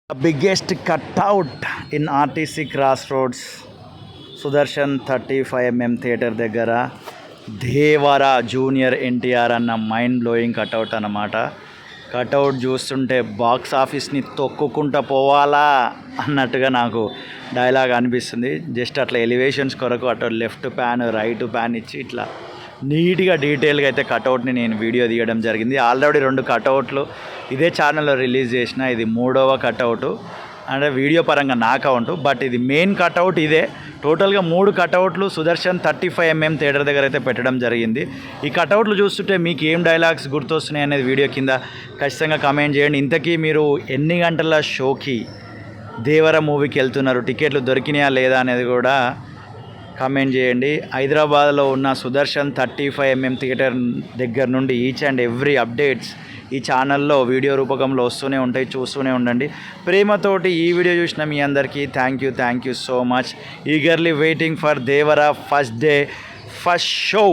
The biggest cutout in RTC Crossroads, Sudarshan 35mm theatre దగ్గర Devara junior NTR అన్న mind blowing cutout అన్నమాట. Cutout చూస్తుంటే box ఆఫీస్ని తొక్కుకుంటూ పోవాలా అన్నట్టుగా నాకు డైలాగ్ అనిపిస్తుంది. జస్ట్ అట్లా ఎలివేషన్స్ కొరకు అటు లెఫ్ట్ ప్యాన్ రైట్ ప్యాన్ ఇచ్చి ఇట్లా నీట్గా డీటెయిల్గా అయితే కటౌట్ని నేను వీడియో తీయడం జరిగింది. ఆల్రెడీ 2 కటౌట్లు ఇదే ఛానల్లో రిలీజ్ చేసిన, ఇది 3వ కటౌటు. అంటే వీడియో పరంగా నా అకౌంట్, బట్ ఇది మెయిన్ కటౌట్ ఇదే. టోటల్గా 3 కటౌట్లు సుదర్శన్ 35mm థియేటర్ దగ్గర అయితే పెట్టడం జరిగింది. ఈ కటౌట్లు చూస్తుంటే మీకు ఏం డైలాగ్స్ గుర్తొస్తున్నాయి అనేది వీడియో కింద ఖచ్చితంగా కామెంట్ చేయండి. ఇంతకీ మీరు ఎన్ని గంటల షోకి దేవర మూవీకి వెళ్తున్నారు, టికెట్లు దొరికినాయా లేదా అనేది కూడా కామెంట్ చేయండి. హైదరాబాద్లో ఉన్న సుదర్శన్ 35mm థియేటర్ దగ్గర నుండి ఈచ్ అండ్ ఎవ్రీ అప్డేట్స్ ఈ ఛానల్లో వీడియో రూపకంలో వస్తూనే ఉంటాయి, చూస్తూనే ఉండండి. ప్రేమతోటి ఈ వీడియో చూసిన మీ అందరికీ thank you so much. Eagerly waiting for Devara first day first show.